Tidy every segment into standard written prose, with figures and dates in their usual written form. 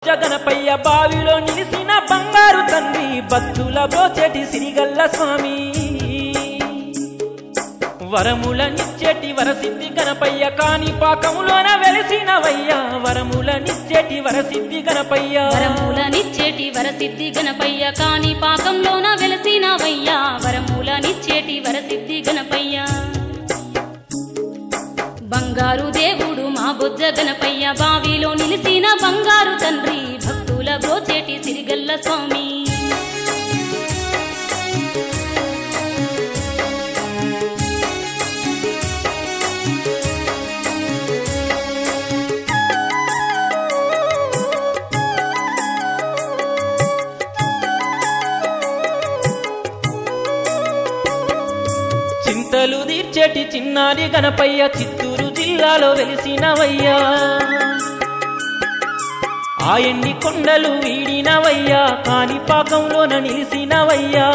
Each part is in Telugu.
జగనపయ్య బావిలో నిలిసిన బంగారు తండ్రి భక్తుల బ్రోచేటి సిరిగల్ల స్వామి వరములనిచ్చేటి వరసిద్ధి గణపయ్య కాణిపాకములోన వెలిసినవయ్యా వరములనిచ్చేటి వరసిద్ధి గణపయ్య వరములనిచ్చేటి వరసిద్ధి గణపయ్య కాణిపాకంలోన వెలిసినవయ్యా వరములనిచ్చేటి వరసిద్ధి గణపయ్య బంగారు దేవుడు మా బొజ్జ గణపయ్య బావిలో నిలిసిన బంగారు తండ్రి భక్తుల బ్రోచేటి సిరిగల్ల స్వామి చింతలు తీర్చేటి చిన్నారి గణపయ్య చిత్తూరు జిల్లాలో వెలిసినవయ్యా ఆ ఎండి కొండలు వీడినవయ్యా కాణిపాకంలోన నిలిసినవయ్యా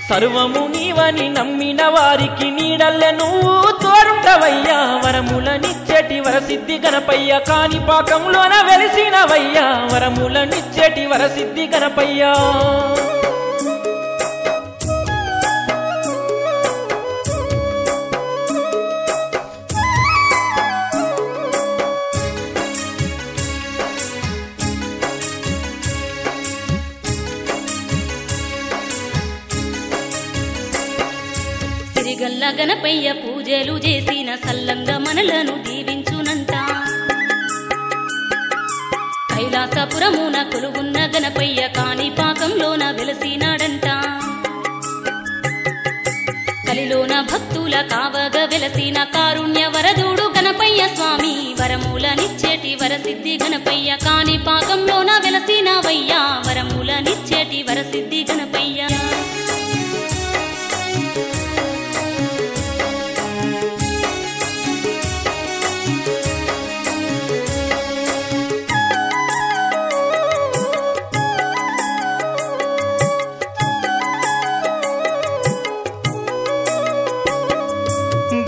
సర్వము నీవని నమ్మిన వారికి నీడల్లె నువ్వు తోడుంటవయ్యా వరములనిచ్చేటి వరసిద్ధి గణపయ్య కాణిపాకంలోన వెలిసినవయ్యా వరములనిచ్చేటి వరసిద్ధి గణపయ్యా సిరిగల్ల గణపయ్య పూజలు చేసిన సల్లంగా మనలను దీవించునంట కైలాసపురమున కొలువున్న గణపయ్య కాణిపాకంలోన వెలసినాడంట కలిలోన భక్తుల కావగ వెలసిన కారుణ్య వరదుడు గణపయ్య స్వామి వరములనిచ్చేటి వరసిద్ధి గణపయ్య కాణిపాకంలోన వెలసినవయ్యా వరములనిచ్చేటి వరసిద్ధి గణపయ్య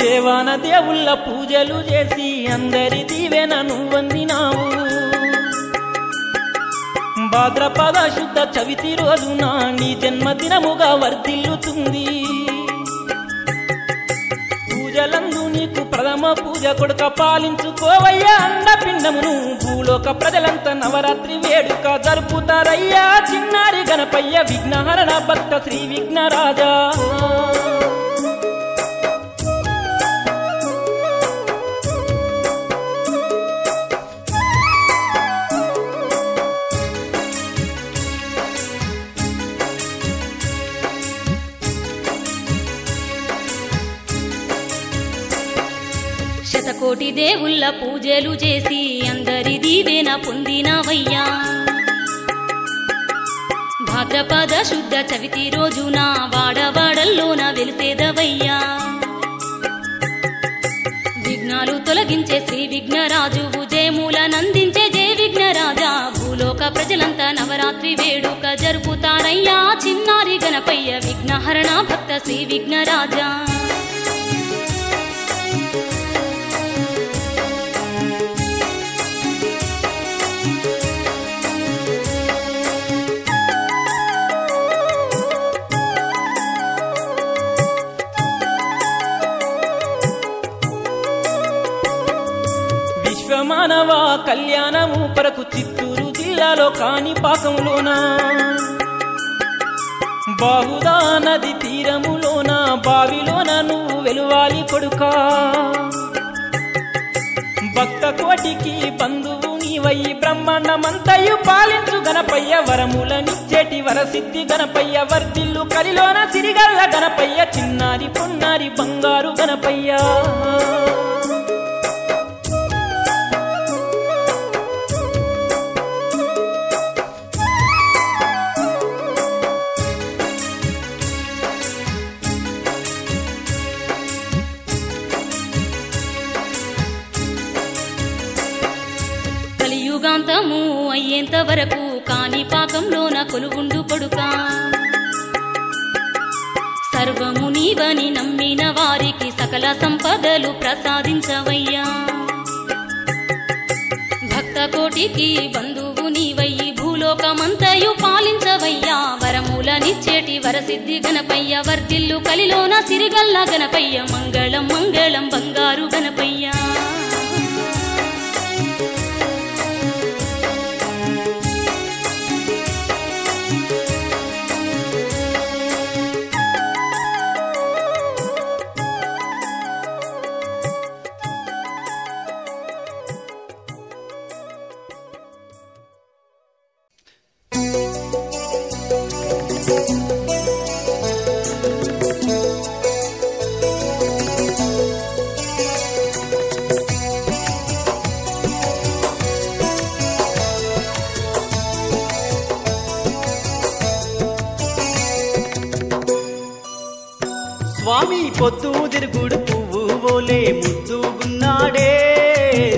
దేవాన దేవుళ్ళ పూజలు చేసి అందరి దీవెన నువ్వందినావు భాద్రపద శుద్ధ చవితి రోజున నీ జన్మదినముగా వర్ధిల్లుతుంది పూజలందు నీకు ప్రథమ పూజ కొడుక పాలించుకోవయ్యా అండపిండమును భూలోక ప్రజలంతా నవరాత్రి వేడుక జరుపుతారయ్యా చిన్నారి గణపయ్య విఘ్నహరణ భక్త శ్రీ విఘ్నరాజా శతకోటి దేవుళ్ళ పూజలు చేసి అందరి దీవెన పొందినవయ్యా భాద్రపద శుద్ధ చవితి రోజున వాడవాడల్లోన వెలిసేదవయ్యా విఘ్నాలు తొలగించే శ్రీ విఘ్నరాజు జయములనందించే జయ విఘ్నరాజా భూలోక ప్రజలంతా నవరాత్రి వేడుక జరుపుతారయ్యా చిన్నారి గణపయ్య విఘ్నహరణ భక్త శ్రీ విఘ్నరాజా విశ్వమానవ కళ్యాణము కొరకు చిత్తూరు జిల్లాలో కాణిపాకంలోన బాహుదా నది తీరములోన బావిలోన నువ్వు వెలువాలి కొడుకా భక్త కోటికి బంధువు నీవయ్యి బ్రహ్మాండమంతయు పాలించు గణపయ్య వరములనిచ్చేటి వరసిద్ధి గణపయ్య వర్ధిల్లు కలిలోన సిరిగల్ల గణపయ్య చిన్నారి పొన్నారి బంగారు గణపయ్య కలియుగాంతము అయ్యేంత వరకు కాణిపాకంలోన కొలువుండు కొడుకా సర్వము నీవని నమ్మిన వారికి సకల సంపదలు ప్రసాదించవయ్యా భక్త కోటికి బంధువు నీవయ్యి భూలోకమంతయు పాలించవయ్యా వరములనిచ్చేటి వరసిద్ధి గణపయ్య వర్ధిల్లు కలిలోన సిరిగల్ల గణపయ్య మంగళం మంగళం బంగారు గణపయ్య స్వామి పొద్దు తిరుగుడు పువ్వు ఓలే ముద్దుగున్నాడే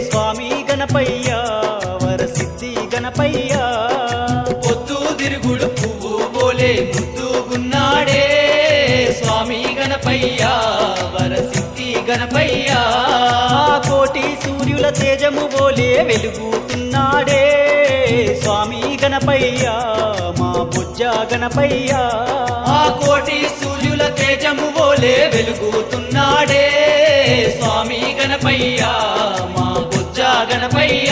స్వామి గణపయ్య వరసిద్ధి గణపయ్య పొద్దు తిరుగుడు పువ్వు ఓలే ముద్దుగున్నాడే స్వామి గణపయ్య వరసిద్ధి గణపయ్య కోటి సూర్యుల తేజము ఓలే వెలుగుతున్నాడే స్వామి గణపయ్య మా బుజ్జ గణపయ్య కోటి సూర్యుల తేజము ఓలే వెలుగుతున్నాడే స్వామి గణపయ్య మా బుజ్జ గణపయ్య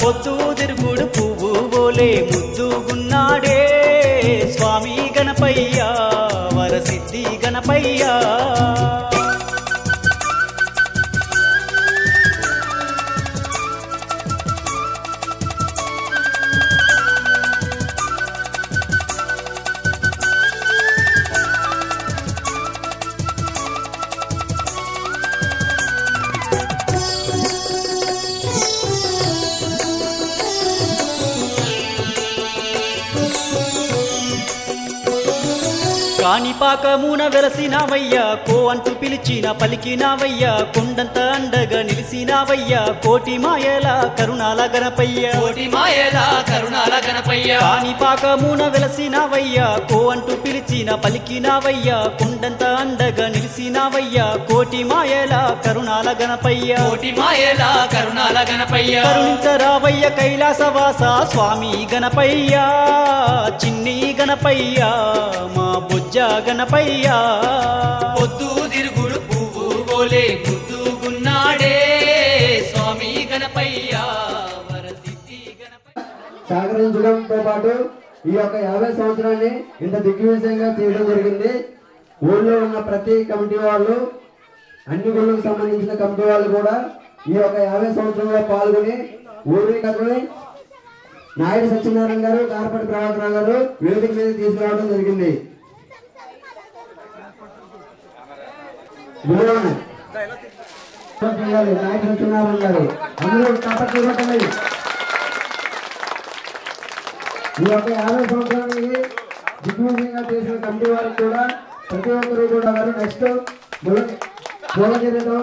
పొద్దు తిరుగుడు పువ్వు ఓలే ముద్దుగున్నాడే స్వామి గణపయ్య వరసిద్ధి గణపయ్య కాణిపాకమున వెలసినావయ్యా కో అంటూ పిలిచిన పలికినావయ్యా కొండంత అండగా నిలిసినావయ్యా కోటి మాయల కరుణాల గణపయ్య కోటి మాయల కరుణాల గణపయ్య కాణిపాకమున వెలసినావయ్యా కో అంటూ పిలిచిన పలికినావయ్యా కొండంత అండగా నిలిసినావయ్యా కోటి మాయల కరుణాల గణపయ్య కోటి మాయల కరుణాల గణపయ్య కరుణించరావయ్య కైలాసవాస స్వామి గణపయ్య చిన్ని గణపయ్య మా బుజ్జ గణపయ్య పొద్దు తిరుగుడు పువ్వు ఓలే ముద్దుగున్నాడే స్వామి గణపయ్య వరసిద్ధి గణపయ్య సహకరించడంతో పాటు ఈ యొక్క 50 సంవత్సరాన్ని ఇంత దిగ్విజయంగా చేయడం జరిగింది. ఊళ్ళో ఉన్న ప్రతి కమిటీ వాళ్ళు అన్ని గుళ్ళకు సంబంధించిన కమిటీ వాళ్ళు కూడా ఈ యొక్క 50 సంవత్సరంలో పాల్గొని ఊరి కథని నాయుడు సత్యనారాయణ గారు కార్పొరేట్ ప్రభాకర్ గారు వేదిక మీద తీసుకురావడం జరిగింది. నాయుడు సత్యనారాయణ గారు అందరూ కాపట్టు ఈ యొక్క 50 సంవత్సరానికి దిగ్విజయంగా చేసిన కమిటీ వారికి కూడా ప్రతి ఒక్కరు కూడా వారు నెక్స్ట్ మూలగిరిలో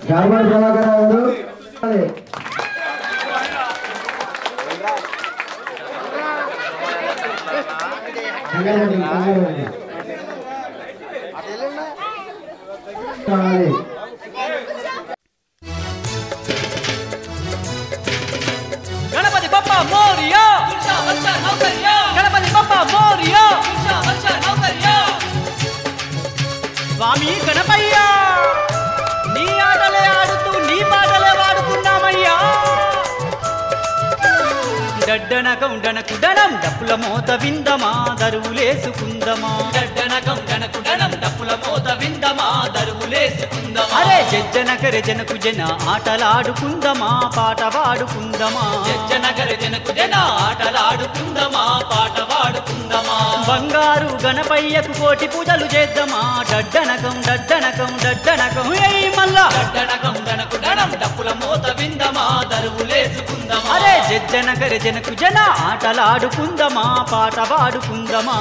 కార్పొరేట్ ప్రభాకర్ గారు గణపతి బప్ప మోరియా గణపతి బప్ప మోరియా స్వామి గణపయ్య నీ ఆటలే ఆడుతూ నీ పాటలే వాడుతున్నామయ్యా డడ్డనకం డనకు డనం డప్పుల మోత విందమా దరువులేసుకుందమా డడ్డనకం డనకు డనం డప్పుల మోత విందమా దరువులేసుకుందమా అరే జజ్జనకరె జనకు జన ఆటలాడుకుందమా పాట వాడుకుందమా జనగర జనకు జన ఆటలాడుకుందమా పాట వాడుకుందమా బంగారు గణపయ్యకు కోటి పూజలు చేద్దామా డడ్డనకం డడ్డనకం డడ్డనకం ఏయ్ మల్లా డడ్డనకం డనకు డనం డప్పుల మోత విందమా దరువులేసుకుందమా అరే జజ్జనకరె జనకు జన ఆటలాడుకుందమా పాట వాడుకుందమా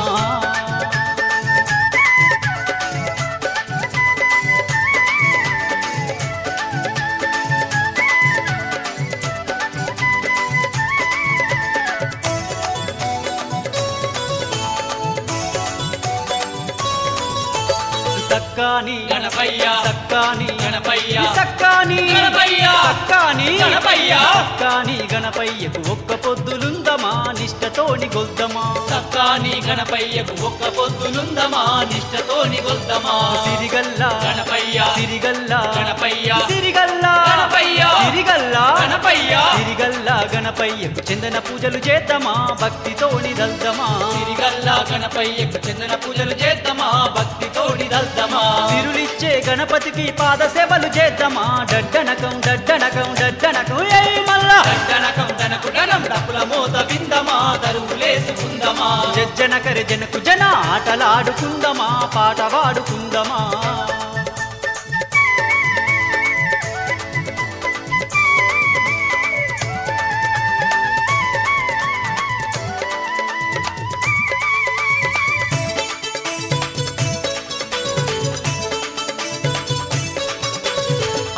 సక్కాని గణపయ్య సక్కాని గణపయ్య సక్కాని గణపయ్య సక్కాని గణపయ్య సక్కాని గణపయ్యకు ఒక్క పొద్దులుందమా నిష్టతోని గొల్దమా సక్కాని గణపయ్యకు ఒక్క పొద్దులుందమా నిష్టతోని గొల్దమా సిరిగల్లా గణపయ్య సిరిగల్లా గణపయ్య సిరిగల్లా గణపయ్య సిరిగల్లా గణపయ్య సిరిగల్లా గణపయ్యకు చందన పూజలు చేద్దామా భక్తితోని దల్దమా సిరిగల్లా గణపయ్యకు చందన పూజలు చేద్దామా భక్తితోని దల్దమా సిరులిచ్చే గణపతికి పాద సేవలు చేద్దామా డడ్డనకం డడ్డనకం డడ్డనకం ఏయ్ మల్లా దట్టనకం తనకు డనం డప్పుల మోత విందమా తరువులేసుకుందమా జజ్జనకరి జనకు జన ఆటలాడుకుందమా పాట పాడుకుందమా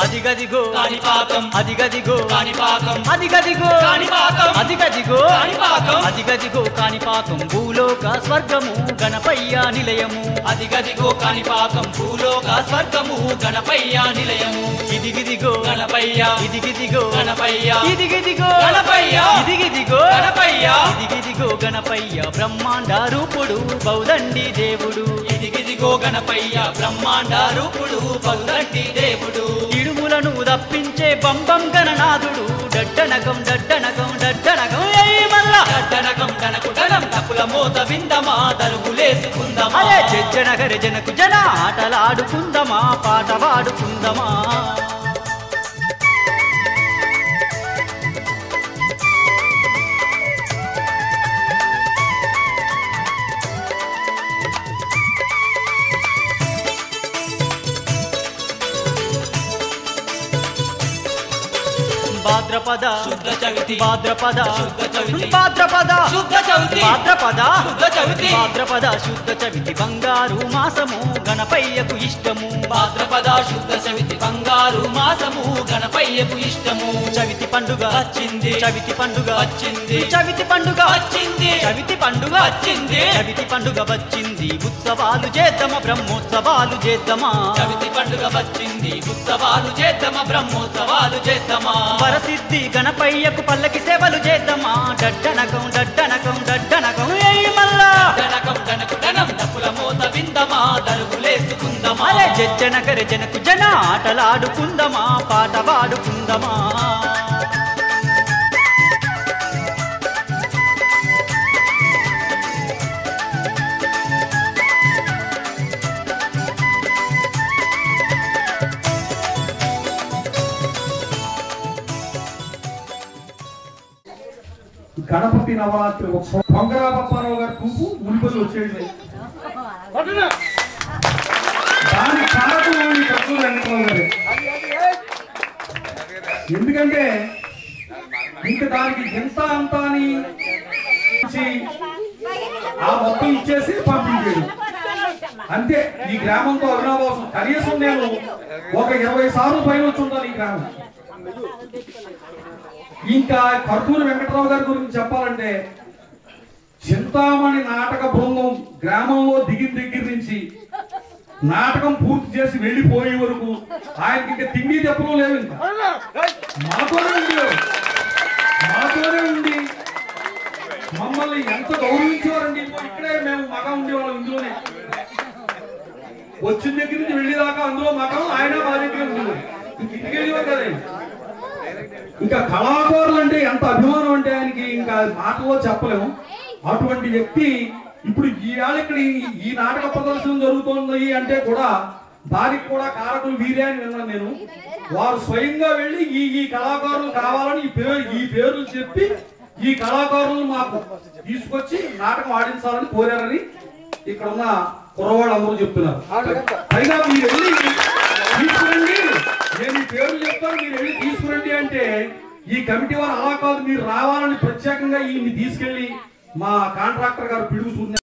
అదిగదిగో కాణిపాకం అదిగదిగో కాణిపాకం అదిగదిగో కాణిపాకం అదిగదిగో కాణిపాకం అదిగదిగో కాణిపాకం భూలోక స్వర్గము గణపయ్య నిలయము అదిగదిగో కాణిపాకం భూలోక స్వర్గము గణపయ్య నిలయము ఇదిగిదిగో గణపయ్య ఇదిగిదిగో గణపయ్య ఇదిగిదిగో గణపయ్య ఇదిగిదిగో గణపయ్య ఇదిగిదిగో గణపయ్య బ్రహ్మాండ రూపుడు బౌదండి దేవుడు ఇదిగిదిగో గణపయ్య బ్రహ్మాండ రూపుడు బౌదండి దేవుడు ఇడుములను తప్పించే బంబం గణనాథుడు డడ్డనకం డడ్డనకం డడ్డనకం ఏయ్ మల్లా దట్టనకం తనకు డనం డప్పుల మోత విందమా తరువులేసుకుందమా అరే జజ్జనగరి జనకు జన ఆటలాడుకుందమా పాట పాడుకుందమా భాద్రపద శుద్ధ చవితి భాద్రపద శుద్ధ చవితి భాద్రపద శుద్ధ చవితి భాద్రపద శుద్ధ చవితి భాద్రపద శుద్ధ చవితి బంగారు మాసము గణపయ్యకు ఇష్టము భాద్రపద శుద్ధ చవితి బంగారు మాసము గణపయ్యకు ఇష్టము చవితి పండుగ వచ్చింది చవితి పండుగ వచ్చింది చవితి పండుగ వచ్చింది చవితి పండుగ వచ్చింది చవితి పండుగ వచ్చింది ఉత్సవాలు చేద్దామా బ్రహ్మోత్సవాలు చేద్దామా చవితి పండుగ వచ్చింది ఉత్సవాలు చేద్దామా బ్రహ్మోత్సవాలు చేద్దామా వరసిద్ధి గణపయ్యకు పల్లకి సేవలు చేద్దామా డడ్డనకం డడ్డనకం డడ్డనకం ఏయ్ మల్లా దట్టనకం తనకు డనం డప్పుల మోత విందమా తరువులేసుకుందమా అరే జజ్జనకరి జనకు జన ఆటలాడుకుందమా పాట పాడుకుందమా గణపతి నవరాత్రి ఉత్సవం పొంగరాబప్పారావు గారి చూపు మునిపల్లి వచ్చేది దాని కారణం కర్నూలు వెంకటరావు గారు. ఎందుకంటే ఇంకా దానికి ఎంత అంత అని ఆ మొత్తం ఇచ్చేసి పంపించేది అంతే. ఈ గ్రామంతో అవినాభాసం కనీసం నేను ఒక 20 సార్లు పైన వచ్చి ఉంటాను ఈ గ్రామం. ఇంకా కర్నూలు వెంకటరావు గారి గురించి చెప్పాలంటే చింతామణి నాటక బృందం గ్రామంలో దిగిన దగ్గర నుంచి నాటకం పూర్తి చేసి వెళ్ళిపోయే వరకు ఆయనకి ఇంకా తిండి తెప్పలు లేవు. ఇంకా మాతోనే ఉండి మమ్మల్ని ఎంత గౌరవించేవారండి. ఇక్కడే మేము మగ ఉండేవాళ్ళం ఇందులోనే. వచ్చిన దగ్గర నుంచి వెళ్ళేదాకా అందులో మగం ఆయన మా దగ్గర ఉండేవారు. ఇంటికి వెళ్ళేవారు కదండి. ఇంకా కళాకారులు అంటే ఎంత అభిమానం అంటే ఆయనకి ఇంకా మాటలో చెప్పలేము. అటువంటి వ్యక్తి ఇప్పుడు ఈవేళ ఇక్కడ ఈ నాటక ప్రదర్శన జరుగుతుంది అంటే కూడా దానికి కూడా కారకులు వీరే అని విన్నాను నేను. వారు స్వయంగా వెళ్ళి ఈ కళాకారులు కావాలని ఈ పేర్లు చెప్పి ఈ కళాకారులు మాకు తీసుకొచ్చి నాటకం ఆడించాలని కోరారని ఇక్కడ ఉన్న కుర్రవాళ్ళందరూ చెప్తున్నారు. పైగా మీరు వెళ్ళి తీసుకురండి, నేను ఈ పేర్లు చెప్తాను, మీరు వెళ్ళి తీసుకురండి అంటే ఈ కమిటీ వారు అలా కాదు, మీరు రావాలని ప్రత్యేకంగా ఈయన్ని తీసుకెళ్లి మా కాంట్రాక్టర్ గారు పిడుగు